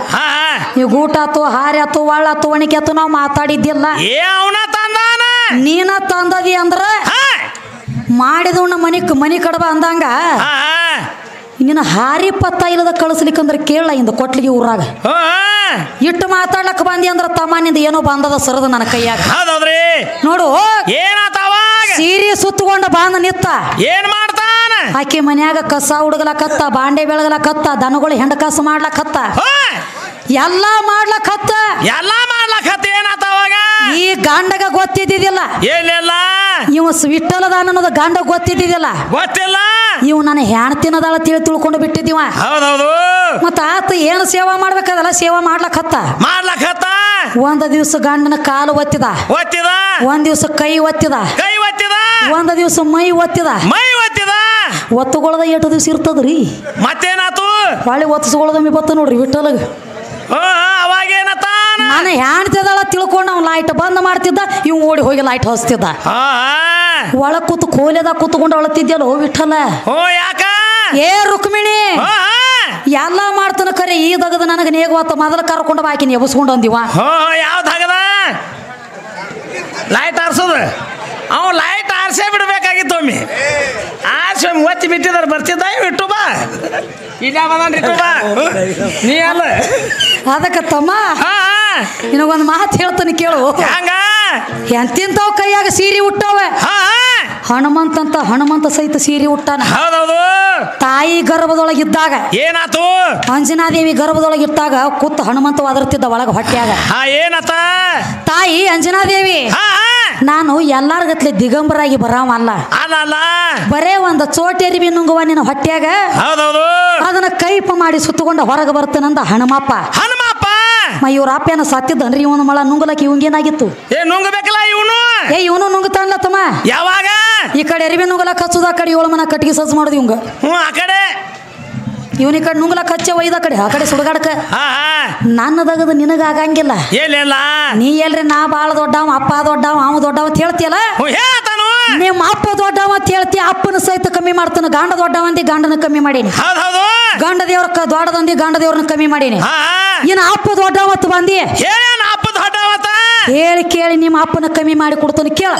[SPEAKER 1] ಇವ್ ಊಟ ಆತು, ಹಾರಿ ಆತು, ಒಳ್ಳಾತು, ಒಣಗಿ ಆತು ನಾವ್ ಮಾತಾಡಿದ್ದಿಲ್ಲ. ನೀನ ತಂದದಿ ಅಂದ್ರ ಮಾಡಿದವನ್ನ ಮನಿ ಕಡಬ ಅಂದಂಗ ನಿನ್ನ ಹಾರಿ ಪತ್ತ ಇಲ್ಲದ ಕಳಿಸ್ಲಿಕ್ಕಂದ್ರ ಕೇಳ ಇಂದ ಕೊಟ್ಲಿಗೆ ಊರಾಗ ಇಟ್ಟು ಮಾತಾಡ್ಲಕ್ ಬಂದಿ ಅಂದ್ರ ತಮ್ಮ ನಿಂದ ಏನೋ ಬಂದದ ಸರದ ನನ್ನ ಕೈಯಾಗ. ನೋಡು ಸೀರೆ ಸುತ್ತಕೊಂಡ ಬಾಂದ ನಿತ್ತ. ಏನ್ ಮಾಡ್ತಾನ? ಆಕೆ ಮನ್ಯಾಗ ಕಸ ಹುಡುಗಲಕತ್ತ, ಬಾಂಡೆ ಬೆಳಗಲಕತ್ತ, ದನಗಳು ಹೆಂಡ ಕಸ ಮಾಡ್ಲಕತ್ತ, ಎಲ್ಲಾ ಮಾಡ್ಲಕತ್ತ.
[SPEAKER 2] ಏನಾತವಾಗ?
[SPEAKER 1] ಈ ಗಂಡಗ ಗೊತ್ತಿದ್ದಿಲ್ಲ.
[SPEAKER 2] ಏನಿಲ್ಲ.
[SPEAKER 1] ಇವ ವಿಠ್ಠಲದ ಅನ್ನೋದು ಗಂಡ ಗೊತ್ತಿದ್ದಿಲ್ಲ.
[SPEAKER 2] ಗೊತ್ತಿಲ್ಲ.
[SPEAKER 1] ಇವ್ ನನ್ನ ಹೆಣ್ತಿನದಾಳ ತಿಳ್ಕೊಂಡು ಬಿಟ್ಟಿದ್ದೀವ.
[SPEAKER 2] ಹೌದೌದು.
[SPEAKER 1] ಮತ್ತ ಆತ ಏನು ಸೇವಾ ಮಾಡ್ಬೇಕದಲ್ಲ ಸೇವಾ ಮಾಡ್ಲಕತ್ತ. ಒಂದ್ ದಿವ್ಸ ಗಂಡನ ಕಾಲು ಒತ್ತಿದ, ಒಂದ್ ದಿವ್ಸ ಕೈ ಒತ್ತಿದ, ಒಂದ್ ದಿವ್ಸ ಮೈ ಒತ್ತಿದ. ಒತ್ತುಗೊಳದ 8 ದಿವ್ಸ ಇರ್ತದ್ರಿ.
[SPEAKER 2] ಮತ್ತೇನಾತು?
[SPEAKER 1] ಹೊಳ್ಳಿ ಒತ್ತಿಸ್ಕೊಳ್ಳೋದಮ್ಮಿ ಬತ್ತ ನೋಡ್ರಿ ವಿಠ್ಠಲಗ. ನಾನು ಹೆಣ್ತಿದಾಳ ತಿಳ್ಕೊಂಡು ಅವ್ನು ಲೈಟ್ ಬಂದ್ ಮಾಡ್ತಿದ್ದ, ಇವ್ ಓಡಿ ಹೋಗಿ ಲೈಟ್ ಹಚ್ತಿದ್ದ. ಒಳ ಕೂತು ಕೋಲೆದಾಗ ಕೂತ್ಕೊಂಡು ಅಳತಿದ್ಯಲ್ಲ ವಿಠ್ಠಲ. ಏ ರುಕ್ಮಿಣಿ ಎಲ್ಲ ಮಾಡ್ತಾನ ಕರೆ ಈ ದಗದ ನನಗೆ ನೇಗವತ್ತ ಮೊದಲ ಕರ್ಕೊಂಡು ಬಾಕಿನ ಎಬಸ್ಕೊಂಡು ಅಂದಿವ.
[SPEAKER 2] ಯಾವ್ದಾಗದ ಲೈಟ್ ಆರ್ಸೋದು? ಅವ್ ಲೈಟ್ ಆರ್ಸೇ ಬಿಡ್ಬೇಕಾಗಿತ್ತು. ಒಮ್ಮೆ ಆರ್ಸಿ ಒತ್ತಿ ಬಿಟ್ಟಿದಾರ ಬರ್ತಿದ್ದ ಇಟ್ಟು ಬಾ ಇಲ್ಲ ಬಂದನ್ರಿ ಬಾ ನೀ ಅಲ್ಲ.
[SPEAKER 1] ಅದಕ್ಕ ತಮ್ಮ ನಿನಗೊಂದು ಮಾತು ಹೇಳ್ತಾನೆ ಕೇಳು. ಎಂತಿಂತವ್ ಕೈಯಾಗ ಸೀರೆ ಉಟ್ಟವ. ಹನುಮಂತ ಸಹಿತ ಸೀರೆ ಉಟ್ಟಾನ. ಹೌದೌದು. ತಾಯಿ ಗರ್ಭದೊಳಗಿದ್ದಾಗ
[SPEAKER 2] ಏನಾತು?
[SPEAKER 1] ಅಂಜನಾದೇವಿ ಗರ್ಭದೊಳಗಿಟ್ಟಾಗ ಕೂತ್ ಹನುಮಂತ ಒದರ್ತಿದ್ದ ಒಳಗ ಹೊಟ್ಯಾಗ.
[SPEAKER 2] ಏನತ?
[SPEAKER 1] ತಾಯಿ ಅಂಜನಾದೇವಿ ನಾನು ಎಲ್ಲಾರ್ಗತ್ಲೆ ದಿಗಂಬರಾಗಿ ಬರಾವಲ್ಲ, ಬರೇ ಒಂದು ಚೋಟೇರಿ ನುಂಗುವ ನಿನ್ನ ಹೊಟ್ಯಾಗ. ಹೌದೌದು. ಅದನ್ನ ಕೈಪ ಮಾಡಿ ಸುತ್ತಕೊಂಡ ಹೊರಗೆ ಬರ್ತೇನಂದ ಹನುಮಪ್ಪ. ಇವ್ರ ಅಪ್ಪೇನ ಸತ್ತಿದ್ದನ್ರಿ. ಇವನು ಮಳ ನುಂಗಲಕ್ಕೆ ಇವಂಗೇನಾಗಿತ್ತು?
[SPEAKER 2] ನುಂಗಬೇಕಲ್ಲ ಇವನು.
[SPEAKER 1] ಇವನು ನುಂಗುತ್ತಾನಲ್ಲ ತಮ್ಮ.
[SPEAKER 2] ಯಾವಾಗ?
[SPEAKER 1] ಈ ಕಡೆ ಎರಿಬೆ ನುಂಗಲಕ್ ಹಚ್ಚುದ ಆ ಕಡೆ 7 ಮನ ಕಟ್ಟಿಗೆ ಸಜ್ಜು ಮಾಡುದು ಇವಂಗ
[SPEAKER 2] ಆ ಕಡೆ
[SPEAKER 1] ಇವನ ಕಡೆ ನುಂಗ್ಲಕ್ ಹಚ್ಚ ಒಯ್ದ ಕಡೆ ಆ ಕಡೆ ಸುಡುಗಾಡಕ ನನ್ನದಾಗದ ನಿನಗ ಆಗಂಗಿಲ್ಲ
[SPEAKER 2] ಏನಿಲ್ಲ
[SPEAKER 1] ನೀ ಎಲ್ರಿ ನಾ ಬಾಳ ದೊಡ್ಡವ ಅಪ್ಪ ದೊಡ್ಡವ ಅವ ದೊಡ್ಡವ ಅಂತ ಹೇಳ್ತಿಯಲ್ಲ ನಿಮ್ಮ ಅಪ್ಪ ದೊಡ್ಡವ ಅಂತ ಹೇಳ್ತಿ ಅಪ್ಪನ ಸಹಿತ ಕಮ್ಮಿ ಮಾಡ್ತಾನ ಗಂಡ ದೊಡ್ಡವ ಅಂದಿ ಗಂಡನ ಕಮ್ಮಿ ಮಾಡೀನಿ ಗಂಡ ದೇವ್ರ ದೊಡ್ಡದಂದಿ ಗಂಡ ದೇವ್ರನ್ನ ಕಮ್ಮಿ ಮಾಡೀನಿ ಇನ್ನ ಅಪ್ಪ ದೊಡ್ಡವತ್ತು ಬಂದಿ
[SPEAKER 2] ಅಪ್ಪ ದೊಡ್ಡವತ್ತ
[SPEAKER 1] ಹೇಳಿ ಕೇಳಿ ನಿಮ್ಮ ಅಪ್ಪನ ಕಮ್ಮಿ ಮಾಡಿ ಕೊಡ್ತಾನೆ ಕೇಳ